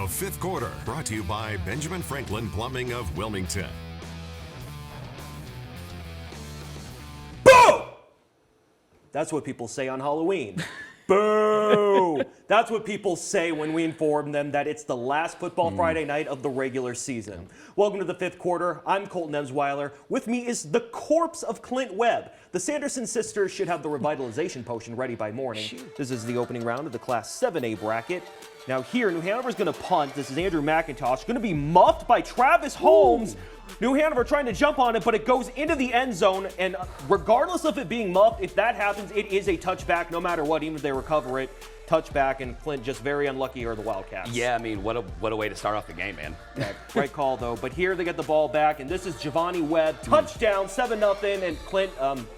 The Fifth Quarter, brought to you by Benjamin Franklin Plumbing of Wilmington. Boo! That's what people say on Halloween. Boo! That's what people say when we inform them that it's the last football Friday night of the regular season. Welcome to the Fifth Quarter. I'm Colton Emswiler. With me is the corpse of Clint Webb. The Sanderson sisters should have the revitalization potion ready by morning. This is the opening round of the Class 7A bracket. Now here, New Hanover's going to punt. This is Andrew McIntosh, going to be muffed by Travis Holmes. Ooh. New Hanover trying to jump on it, but it goes into the end zone, and regardless of it being muffed, if that happens, it is a touchback no matter what, even if they recover it. Touchback, and Clint just very unlucky are the Wildcats. Yeah, I mean, what a way to start off the game, man. Yeah, right call, though. But here they get the ball back, and this is Giovanni Webb. Touchdown, 7-0, and Clint,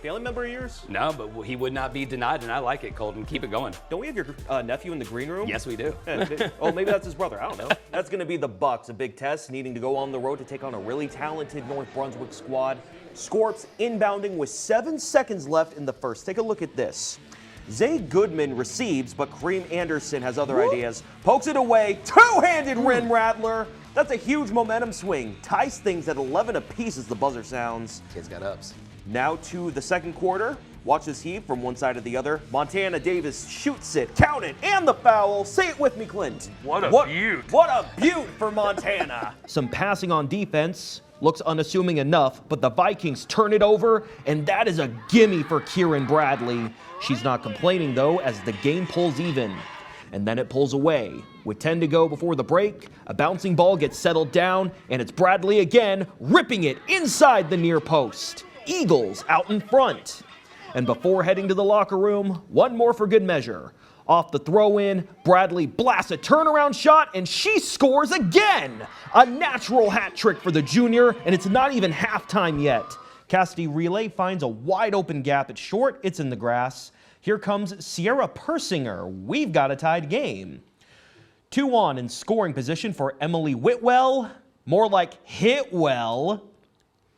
family member of yours? No, but he would not be denied, and I like it, Colton. Keep it going. Don't we have your nephew in the green room? Yes, we do. Oh, maybe that's his brother. I don't know. That's going to be the Bucks, a big test, needing to go on the road to take on a really talented North Brunswick squad. Scorps inbounding with 7 seconds left in the first. Take a look at this. Zay Goodman receives, but Kareem Anderson has other ideas. Pokes it away. Two-handed rim rattler. That's a huge momentum swing. Ties things at 11 apiece as the buzzer sounds. Kids got ups. Now to the second quarter. Watch this heave from one side to the other. Montana Davis shoots it, count it, and the foul. Say it with me, Clint. What a beaut. What a beaut for Montana. Some passing on defense. Looks unassuming enough, but the Vikings turn it over, and that is a gimme for Kieran Bradley. She's not complaining, though, as the game pulls even. And then it pulls away. With 10 to go before the break, a bouncing ball gets settled down, and it's Bradley again, ripping it inside the near post. Eagles out in front. And before heading to the locker room, one more for good measure. Off the throw-in, Bradley blasts a turnaround shot, and she scores again! A natural hat trick for the junior, and it's not even halftime yet. Cassidy Relay finds a wide-open gap at short. It's in the grass. Here comes Sierra Persinger. We've got a tied game. 2 on in scoring position for Emily Whitwell. More like Hitwell.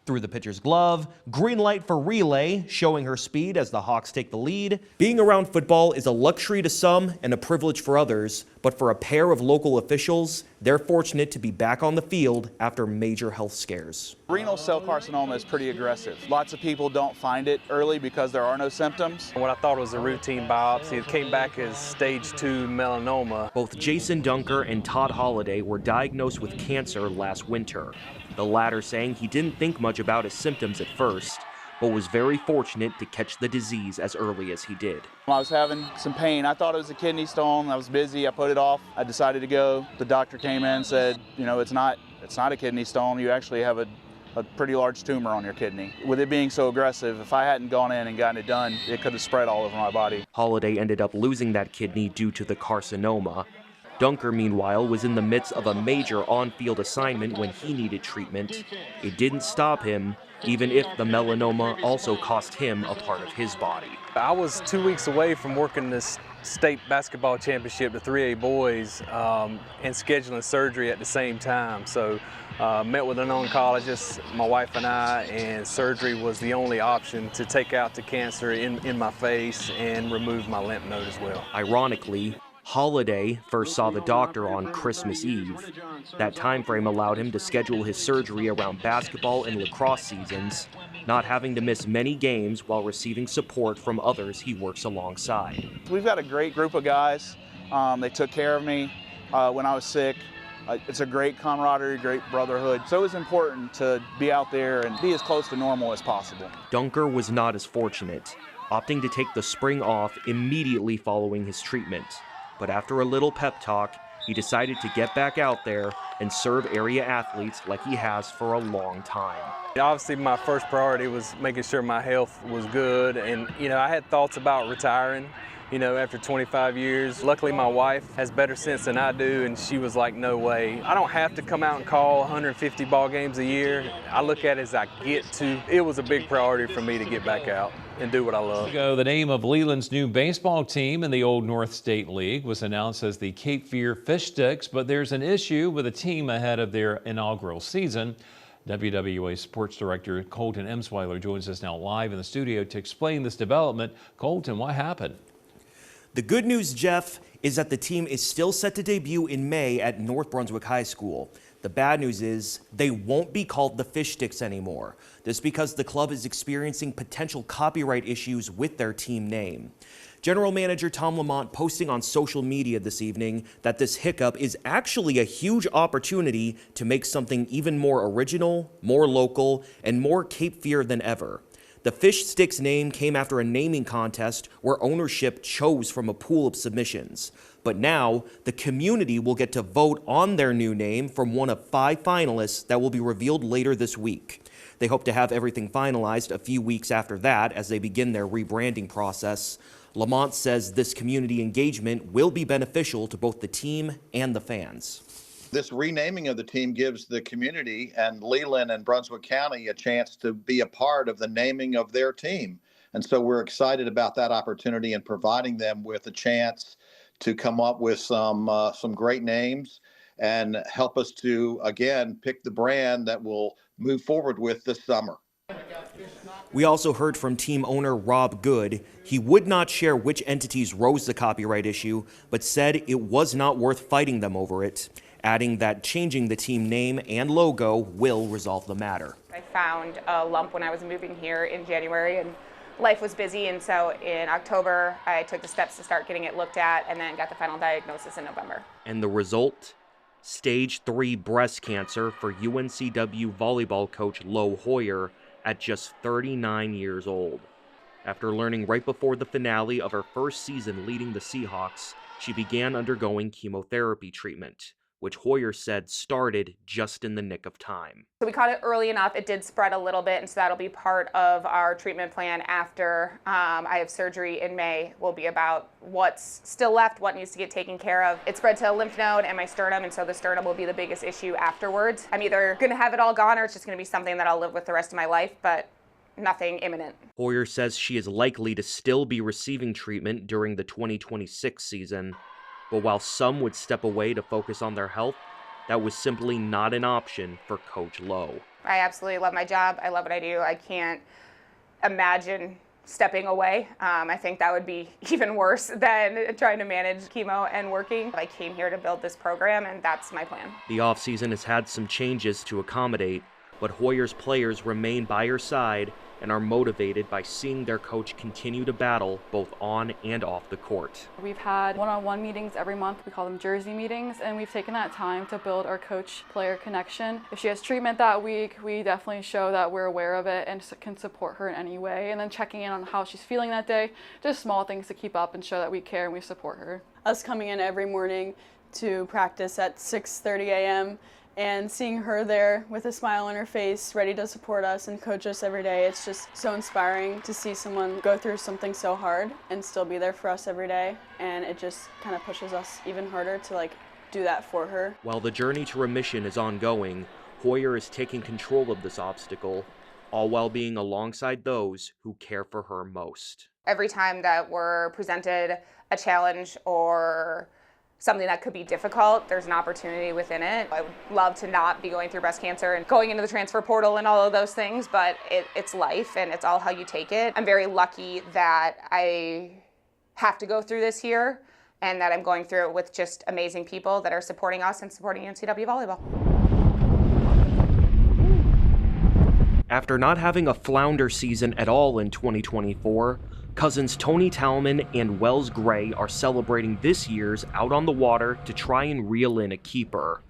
Through the pitcher's glove. Green light for Relay, showing her speed as the Hawks take the lead. Being around football is a luxury to some and a privilege for others, but for a pair of local officials, they're fortunate to be back on the field after major health scares. Renal cell carcinoma is pretty aggressive. Lots of people don't find it early because there are no symptoms. What I thought was a routine biopsy, it came back as stage 2 melanoma. Both Jason Dunker and Todd Holliday were diagnosed with cancer last winter. The latter saying he didn't think much about his symptoms at first, but was very fortunate to catch the disease as early as he did. I was having some pain. I thought it was a kidney stone. I was busy. I put it off. I decided to go. The doctor came in and said, you know, it's not a kidney stone. You actually have a pretty large tumor on your kidney. With it being so aggressive, if I hadn't gone in and gotten it done, it could have spread all over my body. Holliday ended up losing that kidney due to the carcinoma. Dunker, meanwhile, was in the midst of a major on-field assignment when he needed treatment. It didn't stop him, even if the melanoma also cost him a part of his body. I was 2 weeks away from working this state basketball championship, the 3A boys, and scheduling surgery at the same time. So met with an oncologist, my wife and I, and surgery was the only option to take out the cancer in my face and remove my lymph node as well. Ironically, Holliday first saw the doctor on Christmas Eve. That time frame allowed him to schedule his surgery around basketball and lacrosse seasons, not having to miss many games while receiving support from others he works alongside. We've got a great group of guys. They took care of me when I was sick. It's a great camaraderie, great brotherhood. So it was important to be out there and be as close to normal as possible. Dunker was not as fortunate, opting to take the spring off immediately following his treatment. But after a little pep talk, he decided to get back out there and serve area athletes like he has for a long time. Obviously, my first priority was making sure my health was good, and I had thoughts about retiring, after 25 years. Luckily, my wife has better sense than I do, and she was like, no way. I don't have to come out and call 150 ball games a year. I look at it as I get to. It was a big priority for me to get back out and do what I love. The name of Leland's new baseball team in the Old North State League was announced as the Cape Fear Fish Sticks, but there's an issue with the team ahead of their inaugural season. WWA Sports Director Colton Emswiler joins us now live in the studio to explain this development. Colton, what happened? The good news, Jeff, is that the team is still set to debut in May at North Brunswick High School. The bad news is they won't be called the Fish Sticks anymore. This is because the club is experiencing potential copyright issues with their team name. General Manager Tom Lamont posting on social media this evening that this hiccup is actually a huge opportunity to make something even more original, more local, and more Cape Fear than ever. The Fish Sticks name came after a naming contest where ownership chose from a pool of submissions. But now, the community will get to vote on their new name from one of 5 finalists that will be revealed later this week. They hope to have everything finalized a few weeks after that as they begin their rebranding process. Lamont says this community engagement will be beneficial to both the team and the fans. This renaming of the team gives the community and Leland and Brunswick County a chance to be a part of the naming of their team. And so we're excited about that opportunity and providing them with a chance to come up with some great names and help us to, again, pick the brand that we'll move forward with this summer. We also heard from team owner Rob Good. He would not share which entities rose the copyright issue, but said it was not worth fighting them over it, adding that changing the team name and logo will resolve the matter. I found a lump when I was moving here in January, and life was busy, and so in October I took the steps to start getting it looked at and then got the final diagnosis in November. And the result? Stage 3 breast cancer for UNCW volleyball coach Lo Hoyer at just 39 years old. After learning right before the finale of her first season leading the Seahawks, she began undergoing chemotherapy treatment, which Hoyer said started just in the nick of time. So we caught it early enough. It did spread a little bit, and so that'll be part of our treatment plan after I have surgery in May. Will be about what's still left, what needs to get taken care of. It spread to a lymph node and my sternum, and so the sternum will be the biggest issue afterwards. I'm either going to have it all gone or it's just going to be something that I'll live with the rest of my life, but nothing imminent. Hoyer says she is likely to still be receiving treatment during the 2026 season. But while some would step away to focus on their health, that was simply not an option for Coach Lowe. I absolutely love my job. I love what I do. I can't imagine stepping away. I think that would be even worse than trying to manage chemo and working. I came here to build this program, and that's my plan. The offseason has had some changes to accommodate, but Hoyer's players remain by her side and are motivated by seeing their coach continue to battle both on and off the court. We've had one-on-one meetings every month. We call them jersey meetings, and we've taken that time to build our coach-player connection. If she has treatment that week, we definitely show that we're aware of it and can support her in any way, and then checking in on how she's feeling that day. Just small things to keep up and show that we care and we support her. Us coming in every morning to practice at 6:30 a.m. and seeing her there with a smile on her face, ready to support us and coach us every day. It's just so inspiring to see someone go through something so hard and still be there for us every day. And it just kind of pushes us even harder to do that for her. While the journey to remission is ongoing, Hoyer is taking control of this obstacle, all while being alongside those who care for her most. Every time that we're presented a challenge or something that could be difficult, there's an opportunity within it. I would love to not be going through breast cancer and going into the transfer portal and all of those things, but it's life and it's all how you take it. I'm very lucky that I have to go through this here and that I'm going through it with just amazing people that are supporting us and supporting UNCW volleyball. After not having a flounder season at all in 2024, cousins Tony Talman and Wells Gray are celebrating this year's Out on the Water to try and reel in a keeper.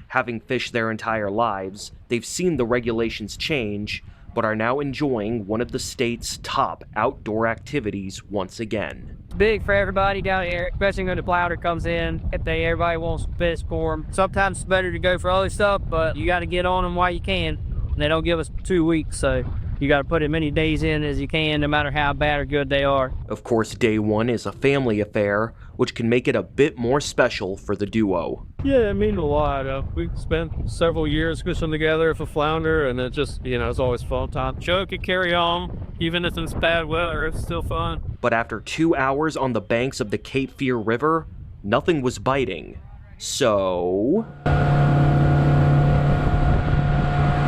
Having fished their entire lives, they've seen the regulations change, but are now enjoying one of the state's top outdoor activities once again. It's big for everybody down here, especially when the flounder comes in. Everybody wants to fish for them. Sometimes it's better to go for other stuff, but you got to get on them while you can. They don't give us 2 weeks, so you got to put as many days in as you can, no matter how bad or good they are. Of course, day one is a family affair, which can make it a bit more special for the duo. Yeah, it means a lot. We've spent several years fishing together for flounder, and it just, it's always fun time. Show could carry on, even if it's bad weather, it's still fun. But after 2 hours on the banks of the Cape Fear River, nothing was biting. So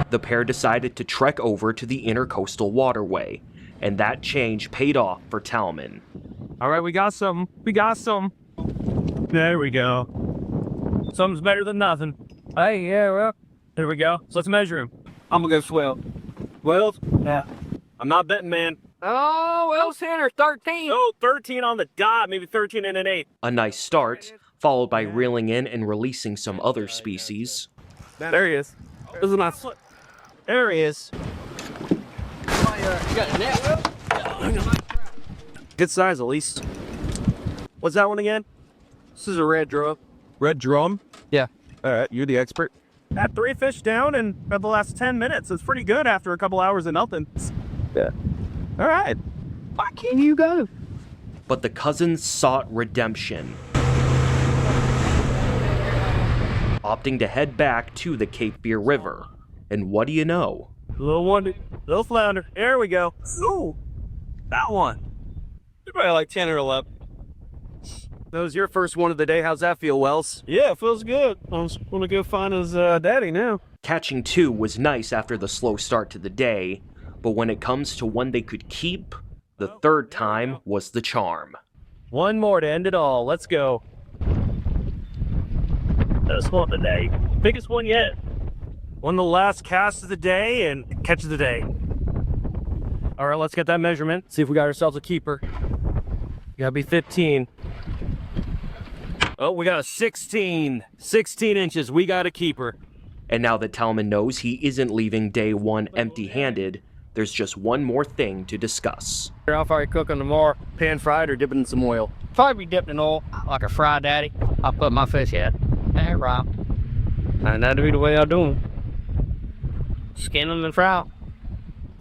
the pair decided to trek over to the Intercoastal Waterway, and that change paid off for Talman. All right, we got some. There we go. Something's better than nothing. Hey, yeah, well, here we go. So let's measure him. I'm gonna go 12. 12? Yeah. I'm not betting, man. Oh, well, center, 13. Oh, 13 on the dot, maybe 13 and an 8. A nice start, followed by reeling in and releasing some other species. There he is. This is nice. There he is. You got a net? Good size, at least. What's that one again? This is a red drum. Red drum? Yeah. All right, you're the expert. Had 3 fish down in about the last 10 minutes. It's pretty good after a couple hours of nothing. Yeah. All right. Why can't you go? But the cousins sought redemption, opting to head back to the Cape Fear River. And what do you know? Little one, little flounder. There we go. Ooh, that one. You're probably like 10 or 11. That was your first one of the day. How's that feel, Wells? Yeah, it feels good. I was gonna go find his daddy now. Catching 2 was nice after the slow start to the day, but when it comes to one they could keep, the third time was the charm. One more to end it all. Let's go. That's one of the day. Biggest one yet. One of the last casts of the day and catch of the day. All right, let's get that measurement. See if we got ourselves a keeper. Gotta be 15. Oh, we got a 16. 16 inches. We got a keeper. And now that Talman knows he isn't leaving day 1 empty-handed, there's just one more thing to discuss. How far you cooking tomorrow? Pan fried or dipping in some oil? Probably be dipped in oil, like a fried daddy. I'll put my fish head. Hey, right. And that'd be the way I do them. Skin them and fry 'em.